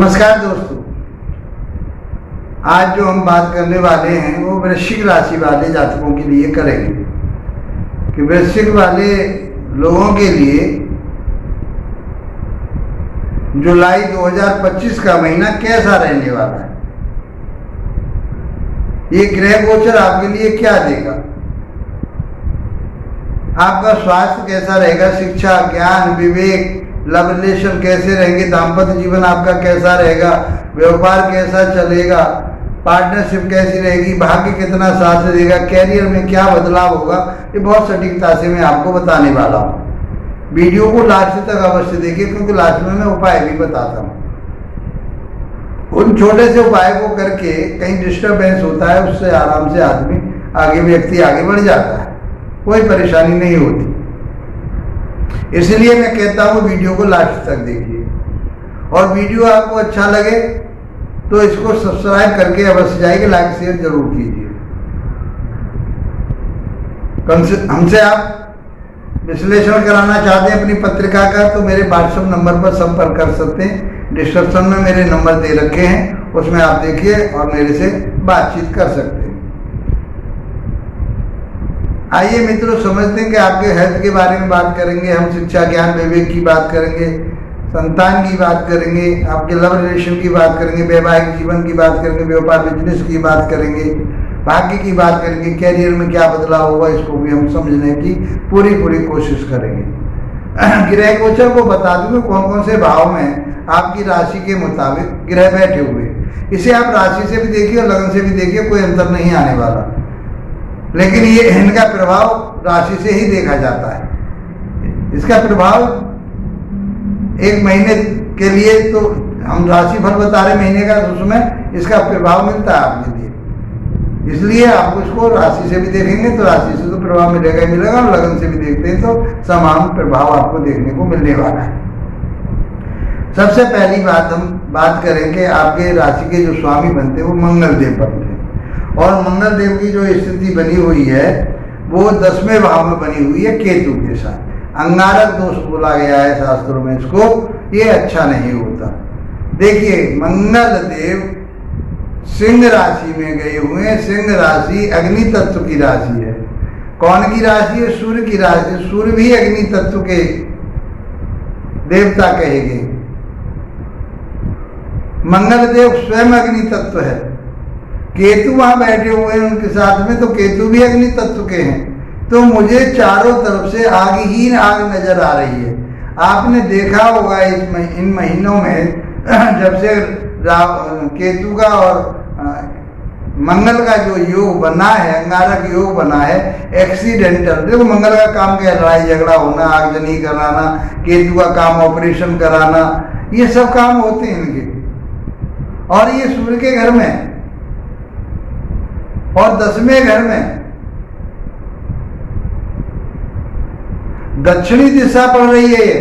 नमस्कार दोस्तों, आज जो हम बात करने वाले हैं वो वृश्चिक राशि वाले जातकों के लिए करेंगे कि वृश्चिक वाले लोगों के लिए जुलाई 2025 का महीना कैसा रहने वाला है। ये ग्रह गोचर आपके लिए क्या देगा, आपका स्वास्थ्य कैसा रहेगा, शिक्षा, ज्ञान, विवेक, लव रिलेशन कैसे रहेंगे, दाम्पत्य जीवन आपका कैसा रहेगा, व्यापार कैसा चलेगा, पार्टनरशिप कैसी रहेगी, भाग्य कितना साथ देगा, कैरियर में क्या बदलाव होगा, ये बहुत सटीकता से मैं आपको बताने वाला हूँ। वीडियो को लास्ट तक अवश्य देखिए क्योंकि लास्ट में मैं उपाय भी बताता हूँ। उन छोटे से उपाय को करके कहीं डिस्टर्बेंस होता है, उससे आराम से आदमी व्यक्ति आगे बढ़ जाता है, कोई परेशानी नहीं होती। इसलिए मैं कहता हूँ वीडियो को लास्ट तक देखिए और वीडियो आपको अच्छा लगे तो इसको सब्सक्राइब करके अवश्य जाइए, लाइक शेयर जरूर कीजिए। हमसे आप विश्लेषण कराना चाहते हैं अपनी पत्रिका का तो मेरे व्हाट्सएप नंबर पर संपर्क कर सकते हैं। डिस्क्रिप्शन में मेरे नंबर दे रखे हैं, उसमें आप देखिए और मेरे से बातचीत कर सकते हैं। आइए मित्रों, समझते हैं कि आपके हेल्थ के बारे में बात करेंगे हम, शिक्षा, ज्ञान, विवेक की बात करेंगे, संतान की बात करेंगे, आपके लव रिलेशन की बात करेंगे, वैवाहिक जीवन की बात करेंगे, व्यापार बिजनेस की बात करेंगे, भाग्य की बात करेंगे, कैरियर में क्या बदलाव होगा इसको भी हम समझने की पूरी कोशिश करेंगे। ग्रह गोचर को बता दूं कौन कौन से भाव में आपकी राशि के मुताबिक ग्रह बैठे हुए। इसे आप राशि से भी देखिए और लगन से भी देखिए, कोई अंतर नहीं आने वाला, लेकिन ये इनका प्रभाव राशि से ही देखा जाता है। इसका प्रभाव एक महीने के लिए तो हम राशि फल बता रहे महीने का, तो उसमें इसका प्रभाव मिलता है आपके लिए। इसलिए आपको इसको राशि से भी देखेंगे तो राशि से तो प्रभाव मिलेगा ही मिलेगा, और लगन से भी देखते हैं तो समान प्रभाव आपको देखने को मिलने वाला है। सबसे पहली बात हम बात करेंगे, आपके राशि के जो स्वामी बनते हैं वो मंगल देव बनते हैं, और मंगल देव की जो स्थिति बनी हुई है वो 10वें भाव में बनी हुई है केतु के साथ। अंगारक दोष बोला गया है शास्त्रों में इसको, ये अच्छा नहीं होता। देखिए, मंगल देव सिंह राशि में गए हुए हैं। सिंह राशि अग्नि तत्व की राशि है। कौन की राशि है? सूर्य की राशि। सूर्य भी अग्नि तत्व के देवता कहे गए। मंगल देव स्वयं अग्नि तत्व है। केतु वहां बैठे हुए हैं उनके साथ में, तो केतु भी अग्नि तत्व के हैं। तो मुझे चारों तरफ से आग ही आग नजर आ रही है। आपने देखा होगा इन महीनों में जब से केतु का और मंगल का जो योग बना है, अंगारक योग बना है, एक्सीडेंटल। देखो, मंगल का काम क्या है? लड़ाई झगड़ा होना, आगजनी कराना। केतु का काम ऑपरेशन कराना, ये सब काम होते हैं इनके। और ये सूर्य के घर में और 10वें घर में दक्षिणी दिशा पड़ रही है,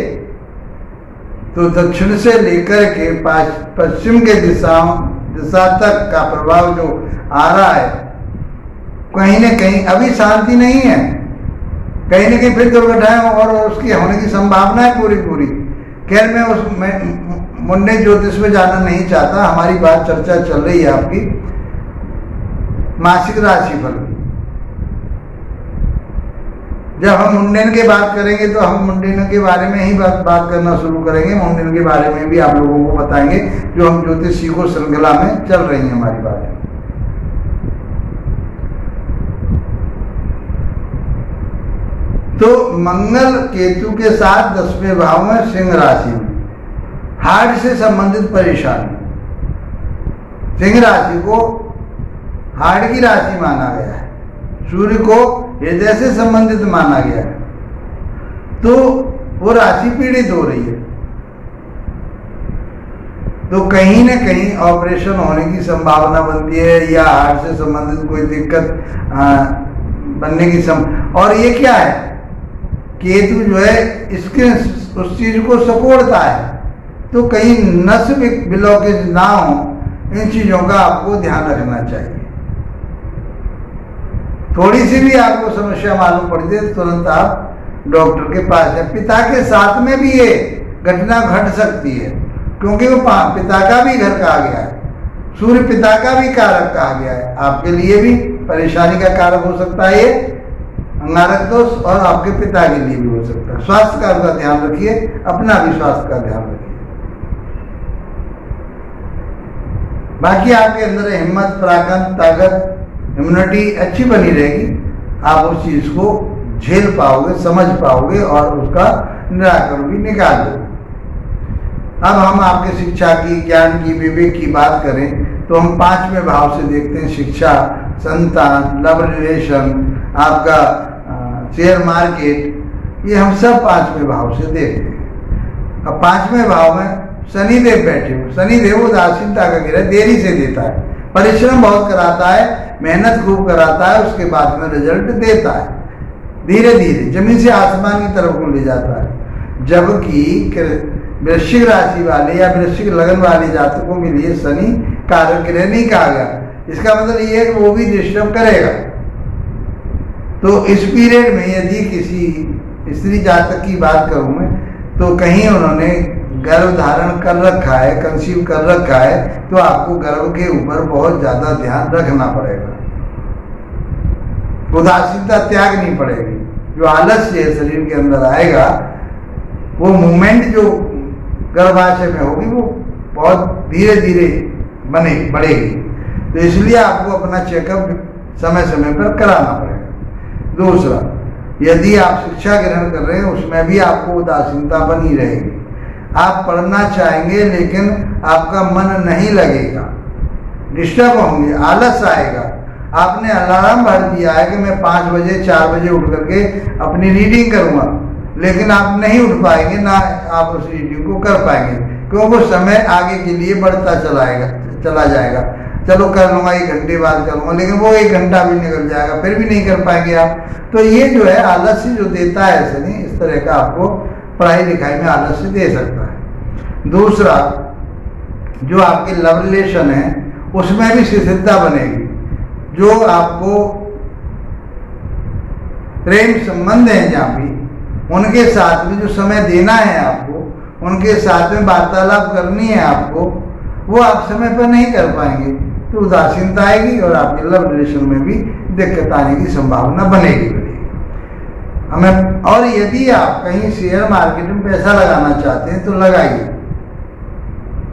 तो दक्षिण से लेकर के पश्चिम के दिशा तक का प्रभाव जो आ रहा है, कहीं न कहीं अभी शांति नहीं है, कहीं न कहीं फिर दुर्घटनाएं और उसकी होने की संभावना है पूरी। खैर, मैं उस मुंडन ज्योतिष में जाना नहीं चाहता। हमारी बात चर्चा चल रही है आपकी मासिक राशि फल। जब हम मुंडन की बात करेंगे तो हम मुंडन के बारे में ही बात करना शुरू करेंगे। मुंडन के बारे में भी आप लोगों को बताएंगे, जो हम ज्योतिष सीखो श्रृंखला में चल रही है हमारी बात। तो मंगल केतु के साथ 10वें भाव में सिंह राशि में हार्ट से संबंधित परेशानी। सिंह राशि को हार्ट की राशि माना गया है, सूर्य को हृदय से संबंधित माना गया है, तो वो राशि पीड़ित हो रही है। तो कहीं न कहीं ऑपरेशन होने की संभावना बनती है, या हार्ट से संबंधित कोई दिक्कत बनने की और ये क्या है? केतु जो है इसके उस चीज को सकोड़ता है, तो कहीं नस ब्लॉकेज ना हो, इन चीजों का आपको ध्यान रखना चाहिए। थोड़ी सी भी आपको समस्या मालूम पड़ती है तुरंत आप डॉक्टर के पास जाए। पिता के साथ में भी ये घटना घट सकती है, क्योंकि वो पिता का भी घर कहा गया है, सूर्य पिता का भी कारक कहा गया है। आपके लिए भी परेशानी का कारक हो सकता है ये अंगारक दोष, और आपके पिता के लिए भी हो सकता है। स्वास्थ्य का उसका ध्यान रखिए, अपना भी स्वास्थ्य का ध्यान रखिए। बाकी आपके अंदर हिम्मत, पराक्रम, ताकत, इम्यूनिटी अच्छी बनी रहेगी। आप उस चीज को झेल पाओगे, समझ पाओगे और उसका निराकरण भी निकाल दोगे। अब हम आपके शिक्षा की, ज्ञान की, विवेक की बात करें तो हम 5वें भाव से देखते हैं। शिक्षा, संतान, लव रिलेशन, आपका शेयर मार्केट, ये हम सब 5वें भाव से देखते हैं। अब 5वें भाव में शनिदेव बैठे हुए। शनिदेव उदासीनता का ग्रह, देरी से देता है, परिश्रम बहुत कराता है, मेहनत खूब कराता है, उसके बाद में रिजल्ट देता है, धीरे धीरे जमीन से आसमान की तरफ को ले जाता है। जबकि वृश्चिक राशि वाले या वृश्चिक लगन वाले जातकों के लिए शनि कारक ग्रह नहीं कहा गया। इसका मतलब ये है कि वो भी डिस्टर्ब करेगा। तो इस पीरियड में यदि किसी स्त्री जातक की बात करूं मैं, तो कहीं उन्होंने गर्भ धारण कर रखा है, कंसीव कर रखा है, तो आपको गर्भ के ऊपर बहुत ज्यादा ध्यान रखना पड़ेगा। उदासीनता त्यागनी पड़ेगी। जो आलस्य शरीर के अंदर आएगा, वो मूवमेंट जो गर्भाशय में होगी वो बहुत धीरे धीरे बढ़ेगी। तो इसलिए आपको अपना चेकअप समय समय पर कराना पड़ेगा। दूसरा, यदि आप शिक्षा ग्रहण कर रहे हैं उसमें भी आपको उदासीनता बनी रहेगी। आप पढ़ना चाहेंगे लेकिन आपका मन नहीं लगेगा, डिस्टर्ब होंगे, आलस आएगा। आपने अलार्म भर दिया है कि मैं 5 बजे 4 बजे उठ करके अपनी रीडिंग करूंगा, लेकिन आप नहीं उठ पाएंगे, ना आप उस रीडिंग को कर पाएंगे, क्योंकि वो समय आगे के लिए बढ़ता चला जाएगा। चलो कर लूंगा, 1 घंटे बाद करूंगा, लेकिन वो 1 घंटा भी निकल जाएगा, फिर भी नहीं कर पाएंगे आप। तो ये जो है आलस्य जो देता है शनि, इस तरह का आपको पढ़ाई लिखाई में आलस्य दे सकता है। दूसरा, जो आपके लव रिलेशन है उसमें भी शिथिलता बनेगी। जो आपको प्रेम संबंध है जहाँ भी, उनके साथ में जो समय देना है आपको, उनके साथ में वार्तालाप करनी है आपको, वो आप समय पर नहीं कर पाएंगे, तो उदासीनता आएगी और आपके लव रिलेशन में भी दिक्कत आने की संभावना बनेगी। हमें, और यदि आप कहीं शेयर मार्केट में पैसा लगाना चाहते हैं तो लगाइए,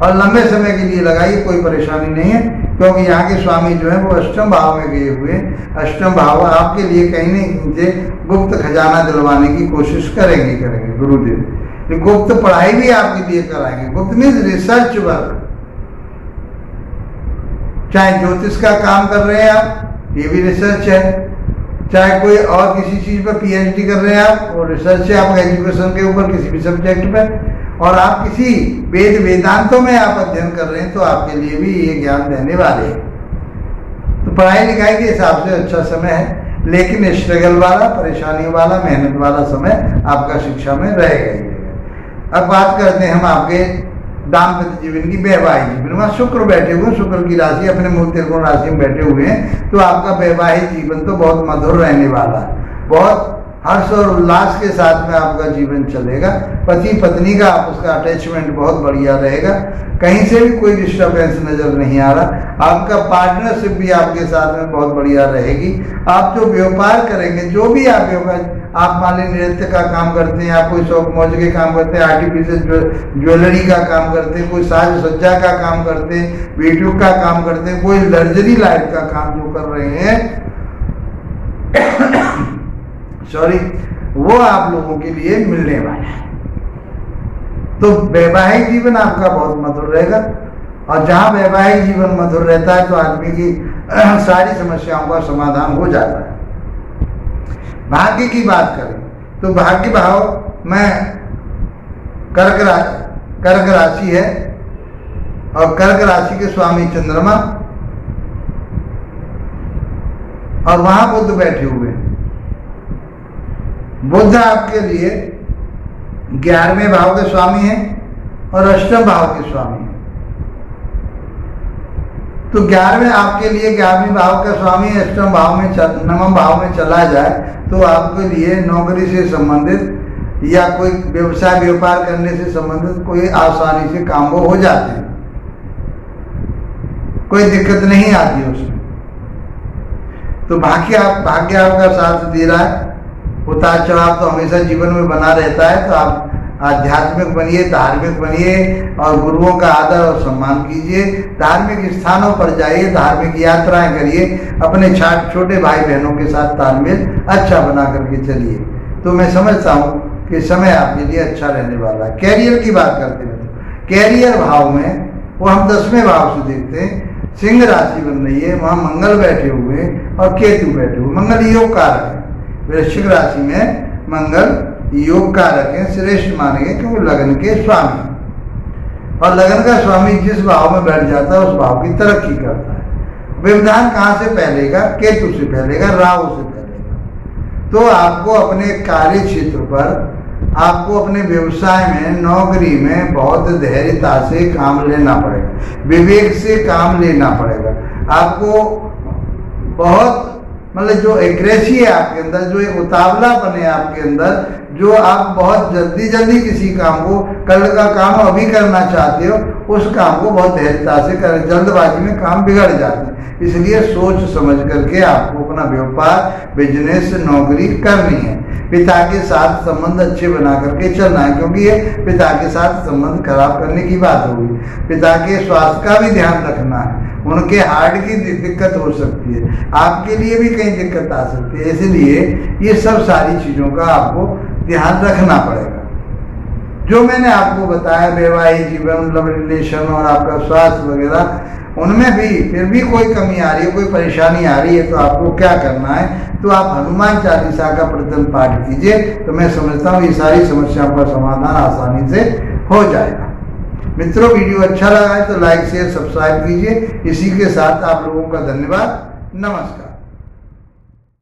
और लंबे समय के लिए लगाइए, कोई परेशानी नहीं है, क्योंकि यहाँ के स्वामी जो है वो अष्टम भाव में गए हुए। अष्टम भाव आपके लिए कहीं नहीं से गुप्त खजाना दिलवाने की कोशिश करेंगे गुरुदेव। गुप्त पढ़ाई भी आपके लिए कराएंगे। गुप्त मीन्स रिसर्च वर्क, चाहे ज्योतिष का काम कर रहे हैं आप, ये भी रिसर्च है, चाहे कोई और किसी चीज पर पीएचडी कर रहे हैं आप, और रिसर्च है आपका एजुकेशन के ऊपर किसी भी सब्जेक्ट पे, और आप किसी वेदांतों में आप अध्ययन कर रहे हैं, तो आपके लिए भी ये ज्ञान देने वाले हैं। तो पढ़ाई लिखाई के हिसाब से अच्छा समय है, लेकिन स्ट्रगल वाला, परेशानी वाला, मेहनत वाला समय आपका शिक्षा में रहेगा ही रहेगा। अब बात करते हैं हम आपके दाम्पत्य जीवन की, वैवाहिक जीवन। वहाँ शुक्र बैठे हुए, शुक्र की राशि अपने मूल त्रिकोण राशि में बैठे हुए हैं, तो आपका वैवाहिक जीवन तो बहुत मधुर रहने वाला है। बहुत हर्ष और उल्लास के साथ में आपका जीवन चलेगा। पति पत्नी का आपका अटैचमेंट बहुत बढ़िया रहेगा, कहीं से भी कोई डिस्टर्बेंस नजर नहीं आ रहा। आपका पार्टनरशिप भी आपके साथ में बहुत बढ़िया रहेगी। आप जो व्यापार करेंगे, जो भी आप व्यापार, आप मान लीजिए नृत्य का काम करते हैं, आप कोई शौक मौज के काम करते हैं, आर्टिफिशियल ज्वेलरी का काम करते हैं, कोई साज सज्जा का काम करते हैं, वीडियो का काम करते हैं, कोई लग्जरी लाइफ का काम जो कर रहे हैं सॉरी, वो आप लोगों के लिए मिलने वाला है। तो वैवाहिक जीवन आपका बहुत मधुर रहेगा, और जहां वैवाहिक जीवन मधुर रहता है तो आदमी की सारी समस्याओं का समाधान हो जाता है। भाग्य की बात करें तो भाग्य भाव में कर्क राशि है, और कर्क राशि के स्वामी चंद्रमा, और वहां बुध बैठे हुए हैं। बुध आपके लिए 11वें भाव के स्वामी हैं और अष्टम भाव के स्वामी हैं। तो 11वें आपके लिए 11वें भाव का स्वामी अष्टम भाव में, 9वें भाव में चला जाए तो आपके लिए नौकरी से संबंधित या कोई व्यवसाय व्यापार करने से संबंधित कोई आसानी से काम वो हो जाते हैं, कोई दिक्कत नहीं आती उसमें। तो भाग्य आपका साथ दे रहा है। उतार चढ़ाव तो हमेशा जीवन में बना रहता है, तो आप आध्यात्मिक बनिए, धार्मिक बनिए और गुरुओं का आदर और सम्मान कीजिए। धार्मिक स्थानों पर जाइए, धार्मिक यात्राएं करिए, अपने छोटे भाई बहनों के साथ तालमेल अच्छा बना करके चलिए। तो मैं समझता हूँ कि समय आपके लिए अच्छा रहने वाला है। कैरियर की बात करते हैं तो कैरियर भाव में वो हम 10वें भाव से देखते हैं, सिंह राशि बन रही है, वहाँ मंगल बैठे हुए और केतु बैठे हुए। मंगल योग कारक है, वृश्चिक राशि में मंगल योग कारक है, श्रेष्ठ माने गए क्योंकि लगन के स्वामी, और लगन का स्वामी जिस भाव में बैठ जाता है उस भाव की तरक्की करता है। व्यवधान कहाँ से फैलेगा? केतु से फैलेगा, राहु से फैलेगा। तो आपको अपने कार्य क्षेत्र पर, आपको अपने व्यवसाय में, नौकरी में बहुत धैर्यता से काम लेना पड़ेगा, विवेक से काम लेना पड़ेगा। आपको बहुत मतलब जो एग्रेसी है आपके अंदर, जो एक उतावलापन है आपके अंदर, जो आप बहुत जल्दी किसी काम को, कल का काम अभी करना चाहते हो, उस काम को बहुत धैर्यता से करें। जल्दबाजी में काम बिगड़ जाते हैं, इसलिए सोच समझ करके आपको अपना व्यापार, बिजनेस, नौकरी करनी है। पिता के साथ संबंध अच्छे बना करके चलना है, क्योंकि ये पिता के साथ संबंध खराब करने की बात होगी। पिता के स्वास्थ्य का भी ध्यान रखना है, उनके हार्ट की दिक्कत हो सकती है, आपके लिए भी कहीं दिक्कत आ सकती है, इसलिए ये सब सारी चीज़ों का आपको ध्यान रखना पड़ेगा। जो मैंने आपको बताया, वैवाहिक जीवन, लव रिलेशन और आपका स्वास्थ्य वगैरह, उनमें भी फिर भी कोई कमी आ रही है, कोई परेशानी आ रही है, तो आपको क्या करना है? तो आप हनुमान चालीसा का प्रतिदिन पाठ कीजिए, तो मैं समझता हूँ ये सारी समस्याओं का समाधान आसानी से हो जाएगा। मित्रों, वीडियो अच्छा लगा है तो लाइक शेयर सब्सक्राइब कीजिए। इसी के साथ आप लोगों का धन्यवाद। नमस्कार।